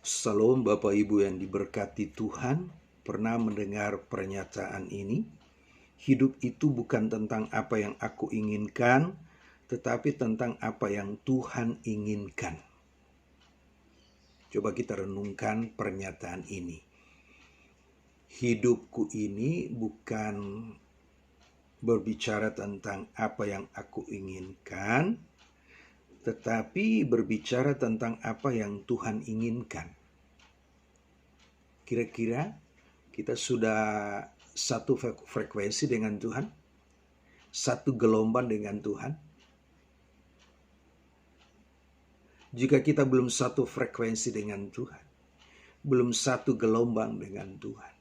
Salam Bapak Ibu yang diberkati Tuhan, pernah mendengar pernyataan ini? Hidup itu bukan tentang apa yang aku inginkan, tetapi tentang apa yang Tuhan inginkan. Coba kita renungkan pernyataan ini. Hidupku ini bukan berbicara tentang apa yang aku inginkan, tetapi berbicara tentang apa yang Tuhan inginkan. Kira-kira kita sudah satu frekuensi dengan Tuhan? Satu gelombang dengan Tuhan? Jika kita belum satu frekuensi dengan Tuhan, belum satu gelombang dengan Tuhan,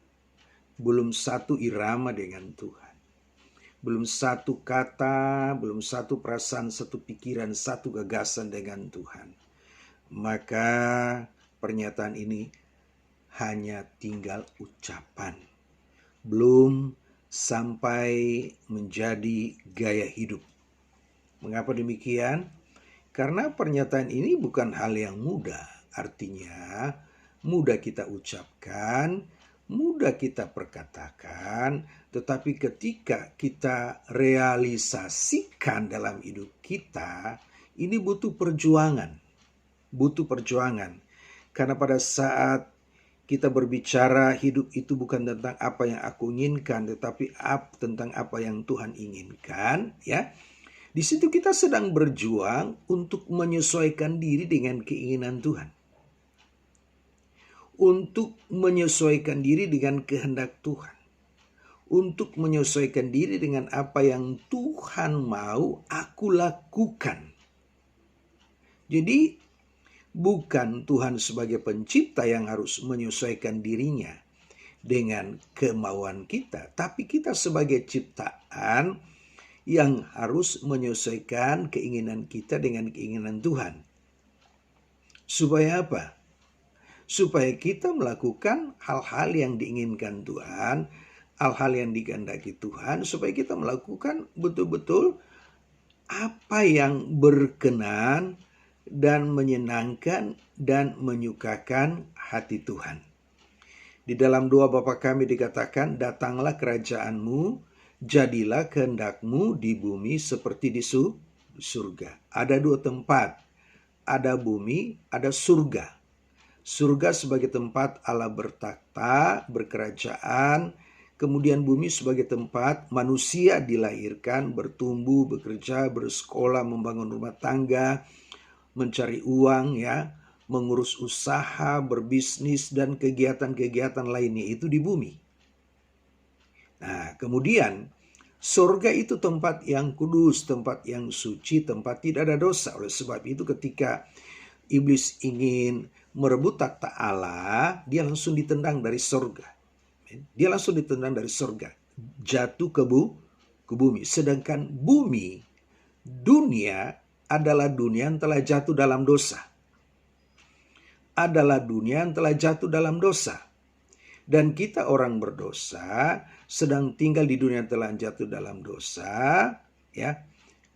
belum satu irama dengan Tuhan, belum satu kata, belum satu perasaan, satu pikiran, satu gagasan dengan Tuhan, maka pernyataan ini hanya tinggal ucapan, belum sampai menjadi gaya hidup. Mengapa demikian? Karena pernyataan ini bukan hal yang mudah. Artinya mudah kita ucapkan, mudah kita perkatakan, tetapi ketika kita realisasikan dalam hidup kita, ini butuh perjuangan. Butuh perjuangan. Karena pada saat kita berbicara hidup itu bukan tentang apa yang aku inginkan, tetapi tentang apa yang Tuhan inginkan, ya. Di situ kita sedang berjuang untuk menyesuaikan diri dengan keinginan Tuhan. Untuk menyesuaikan diri dengan kehendak Tuhan. Untuk menyesuaikan diri dengan apa yang Tuhan mau aku lakukan. Jadi bukan Tuhan sebagai pencipta yang harus menyesuaikan dirinya dengan kemauan kita, tapi kita sebagai ciptaan yang harus menyesuaikan keinginan kita dengan keinginan Tuhan. Supaya apa? Supaya kita melakukan hal-hal yang diinginkan Tuhan, hal-hal yang dikehendaki Tuhan, supaya kita melakukan betul-betul apa yang berkenan dan menyenangkan dan menyukakan hati Tuhan. Di dalam doa Bapa kami dikatakan, datanglah kerajaan-Mu, jadilah kehendak-Mu di bumi seperti di surga. Ada dua tempat, ada bumi, ada surga. Surga sebagai tempat Allah bertakhta, berkerajaan, kemudian bumi sebagai tempat manusia dilahirkan, bertumbuh, bekerja, bersekolah, membangun rumah tangga, mencari uang, ya, mengurus usaha, berbisnis, dan kegiatan-kegiatan lainnya itu di bumi. Nah, kemudian surga itu tempat yang kudus, tempat yang suci, tempat tidak ada dosa. Oleh sebab itu ketika iblis ingin merebut takhta Allah, dia langsung ditendang dari surga. Dia langsung ditendang dari surga, jatuh ke bumi. Sedangkan bumi, dunia adalah dunia yang telah jatuh dalam dosa. Adalah dunia yang telah jatuh dalam dosa. Dan kita orang berdosa sedang tinggal di dunia yang telah jatuh dalam dosa, ya.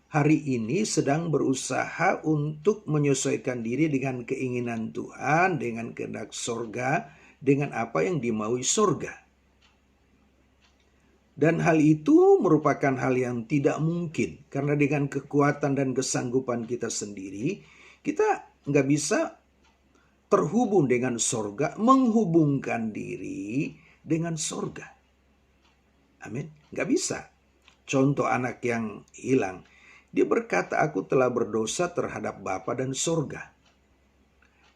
Hari ini sedang berusaha untuk menyesuaikan diri dengan keinginan Tuhan, dengan kehendak surga, dengan apa yang dimaui surga. Dan hal itu merupakan hal yang tidak mungkin. Karena dengan kekuatan dan kesanggupan kita sendiri, kita nggak bisa terhubung dengan surga, menghubungkan diri dengan surga. Amin. Nggak bisa. Contoh anak yang hilang. Dia berkata, aku telah berdosa terhadap Bapa dan surga.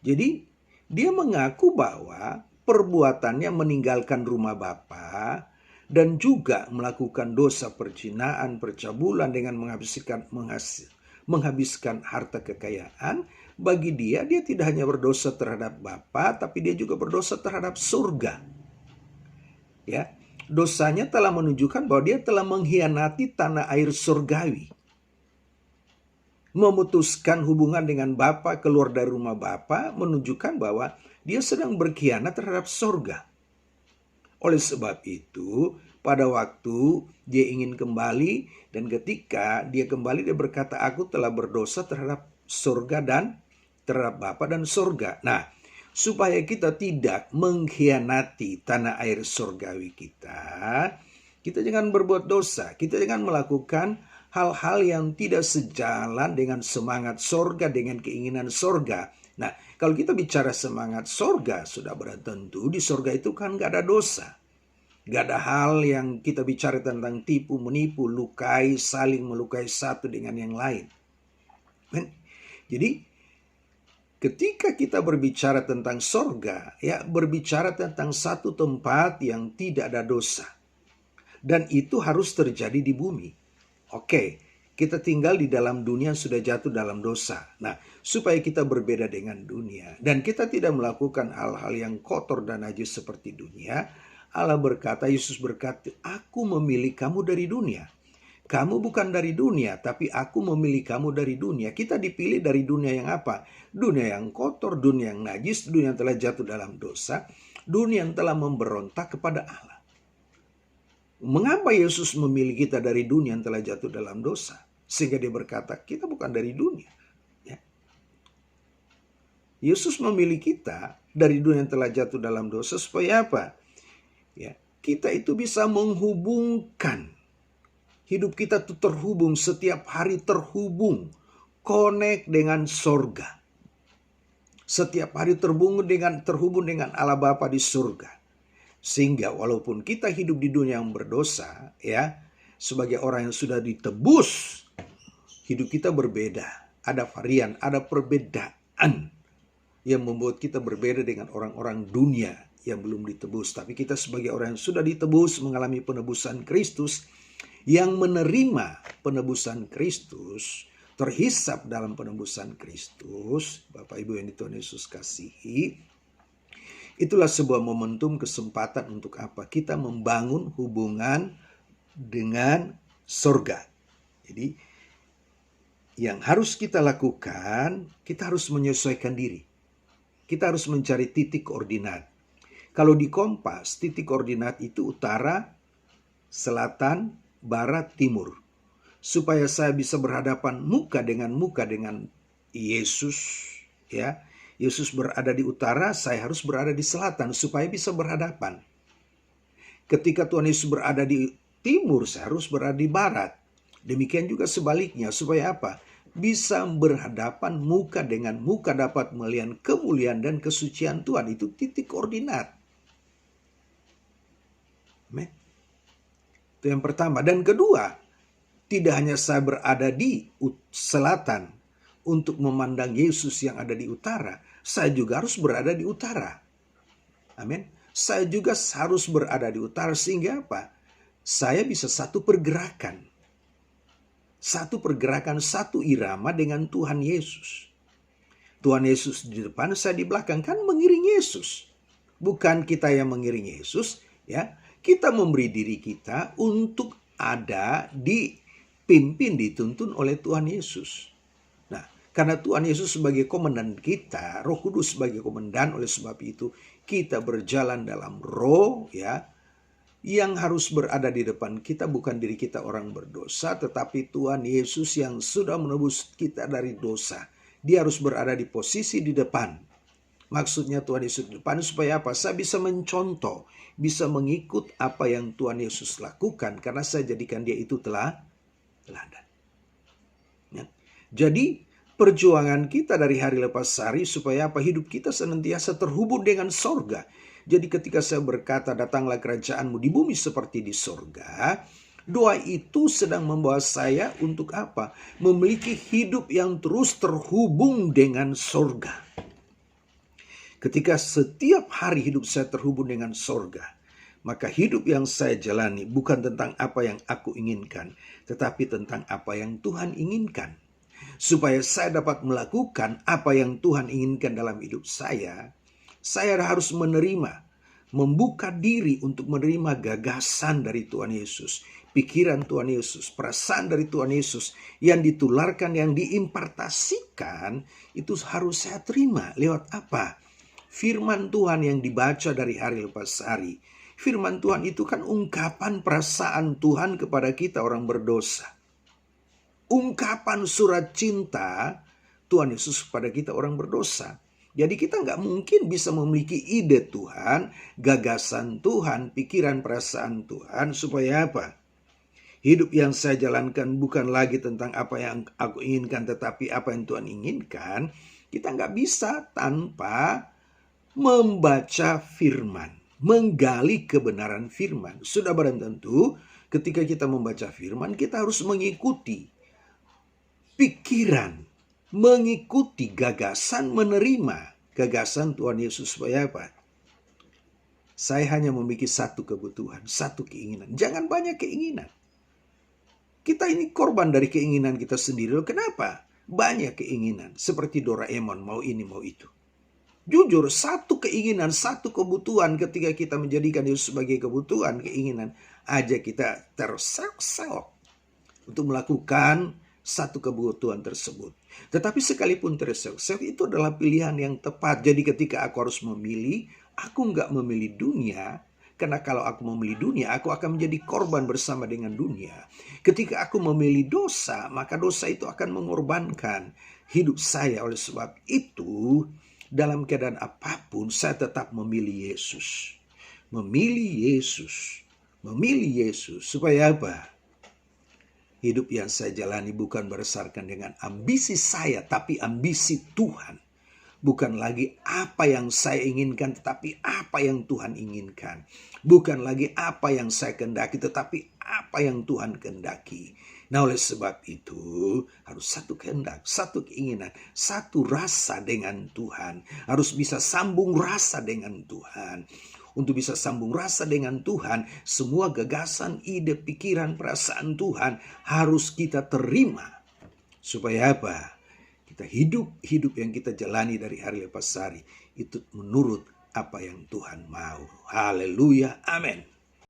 Jadi dia mengaku bahwa perbuatannya meninggalkan rumah Bapa dan juga melakukan dosa perzinaan, percabulan dengan menghabiskan harta kekayaan. Bagi dia tidak hanya berdosa terhadap Bapa, tapi dia juga berdosa terhadap surga. Ya, dosanya telah menunjukkan bahwa dia telah mengkhianati tanah air surgawi. Memutuskan hubungan dengan Bapa, keluar dari rumah Bapa, menunjukkan bahwa dia sedang berkhianat terhadap surga. Oleh sebab itu, pada waktu dia ingin kembali, dan ketika dia kembali, dia berkata, aku telah berdosa terhadap surga dan terhadap Bapa dan surga. Nah, supaya kita tidak mengkhianati tanah air surgawi kita. Kita jangan berbuat dosa, kita jangan melakukan hal-hal yang tidak sejalan dengan semangat sorga, dengan keinginan sorga. Nah, kalau kita bicara semangat sorga, sudah tentu di sorga itu kan gak ada dosa. Gak ada hal yang kita bicara tentang tipu, menipu, lukai, saling melukai satu dengan yang lain. Jadi, ketika kita berbicara tentang sorga, ya berbicara tentang satu tempat yang tidak ada dosa. Dan itu harus terjadi di bumi. Oke, kita tinggal di dalam dunia sudah jatuh dalam dosa. Nah, supaya kita berbeda dengan dunia dan kita tidak melakukan hal-hal yang kotor dan najis seperti dunia, Allah berkata, Yesus berkata, aku memilih kamu dari dunia. Kamu bukan dari dunia, tapi aku memilih kamu dari dunia. Kita dipilih dari dunia yang apa? Dunia yang kotor, dunia yang najis, dunia yang telah jatuh dalam dosa, dunia yang telah memberontak kepada Allah. Mengapa Yesus memilih kita dari dunia yang telah jatuh dalam dosa? Sehingga dia berkata, kita bukan dari dunia. Ya. Yesus memilih kita dari dunia yang telah jatuh dalam dosa supaya apa? Ya, kita itu bisa menghubungkan. Hidup kita itu terhubung, setiap hari terhubung. Connect dengan sorga. Setiap hari terhubung dengan Allah Bapa di surga. Sehingga walaupun kita hidup di dunia yang berdosa, ya, sebagai orang yang sudah ditebus, hidup kita berbeda. Ada varian, ada perbedaan yang membuat kita berbeda dengan orang-orang dunia yang belum ditebus. Tapi kita sebagai orang yang sudah ditebus, mengalami penebusan Kristus, yang menerima penebusan Kristus, terhisap dalam penebusan Kristus, Bapak Ibu yang di Tuhan Yesus kasihi, itulah sebuah momentum kesempatan untuk apa? Kita membangun hubungan dengan surga. Jadi yang harus kita lakukan, kita harus menyesuaikan diri. Kita harus mencari titik koordinat. Kalau di kompas, titik koordinat itu utara, selatan, barat, timur. Supaya saya bisa berhadapan muka dengan Yesus, ya. Yesus berada di utara, saya harus berada di selatan supaya bisa berhadapan. Ketika Tuhan Yesus berada di timur, saya harus berada di barat. Demikian juga sebaliknya, supaya apa? Bisa berhadapan muka dengan muka, dapat melihat kemuliaan dan kesucian Tuhan. Itu titik koordinat. Amen. Itu yang pertama. Dan kedua, tidak hanya saya berada di selatan untuk memandang Yesus yang ada di utara, saya juga harus berada di utara. Amin. Saya juga harus berada di utara sehingga apa? Saya bisa satu pergerakan. Satu pergerakan, satu irama dengan Tuhan Yesus. Tuhan Yesus di depan, saya di belakang, kan mengiring Yesus. Bukan kita yang mengiring Yesus, ya. Kita memberi diri kita untuk ada dipimpin, dituntun oleh Tuhan Yesus. Karena Tuhan Yesus sebagai komandan kita, Roh Kudus sebagai komandan, oleh sebab itu kita berjalan dalam roh, ya. Yang harus berada di depan kita bukan diri kita orang berdosa, tetapi Tuhan Yesus yang sudah menebus kita dari dosa. Dia harus berada di posisi di depan. Maksudnya Tuhan Yesus di depan supaya apa? Saya bisa mencontoh, bisa mengikut apa yang Tuhan Yesus lakukan karena saya jadikan dia itu teladan. Ya. Jadi perjuangan kita dari hari lepas hari supaya apa? Hidup kita senantiasa terhubung dengan sorga. Jadi ketika saya berkata datanglah kerajaanmu di bumi seperti di sorga, doa itu sedang membawa saya untuk apa? Memiliki hidup yang terus terhubung dengan sorga. Ketika setiap hari hidup saya terhubung dengan sorga, maka hidup yang saya jalani bukan tentang apa yang aku inginkan, tetapi tentang apa yang Tuhan inginkan. Supaya saya dapat melakukan apa yang Tuhan inginkan dalam hidup saya harus menerima, membuka diri untuk menerima gagasan dari Tuhan Yesus, pikiran Tuhan Yesus, perasaan dari Tuhan Yesus yang ditularkan, yang diimpartasikan, itu harus saya terima. Lewat apa? Firman Tuhan yang dibaca dari hari lepas hari. Firman Tuhan itu kan ungkapan perasaan Tuhan kepada kita orang berdosa. Ungkapan surat cinta Tuhan Yesus kepada kita orang berdosa. Jadi kita nggak mungkin bisa memiliki ide Tuhan, gagasan Tuhan, pikiran perasaan Tuhan, supaya apa? Hidup yang saya jalankan bukan lagi tentang apa yang aku inginkan, tetapi apa yang Tuhan inginkan. Kita nggak bisa tanpa membaca firman, menggali kebenaran firman. Sudah barang tentu ketika kita membaca firman, kita harus mengikuti pikiran, mengikuti gagasan, menerima gagasan Tuhan Yesus. Supaya apa? Saya hanya memiliki satu kebutuhan, satu keinginan. Jangan banyak keinginan. Kita ini korban dari keinginan kita sendiri. Loh, kenapa? Banyak keinginan. Seperti Doraemon, mau ini, mau itu. Jujur, satu keinginan, satu kebutuhan, ketika kita menjadikan Yesus sebagai kebutuhan, keinginan, aja kita terseok-seok untuk melakukan satu kebutuhan tersebut. Tetapi sekalipun terseok-seok, itu adalah pilihan yang tepat. Jadi ketika aku harus memilih, aku nggak memilih dunia, karena kalau aku memilih dunia, aku akan menjadi korban bersama dengan dunia. Ketika aku memilih dosa, maka dosa itu akan mengorbankan hidup saya. Oleh sebab itu, dalam keadaan apapun, saya tetap memilih Yesus. Memilih Yesus. Memilih Yesus. Supaya apa? Hidup yang saya jalani bukan berdasarkan dengan ambisi saya, tapi ambisi Tuhan. Bukan lagi apa yang saya inginkan, tetapi apa yang Tuhan inginkan. Bukan lagi apa yang saya kehendaki, tetapi apa yang Tuhan kehendaki. Nah, oleh sebab itu harus satu kehendak, satu keinginan, satu rasa dengan Tuhan. Harus bisa sambung rasa dengan Tuhan. Untuk bisa sambung rasa dengan Tuhan, semua gagasan, ide, pikiran, perasaan Tuhan harus kita terima. Supaya apa? Kita hidup yang kita jalani dari hari lepas hari itu menurut apa yang Tuhan mau. Haleluya, amin.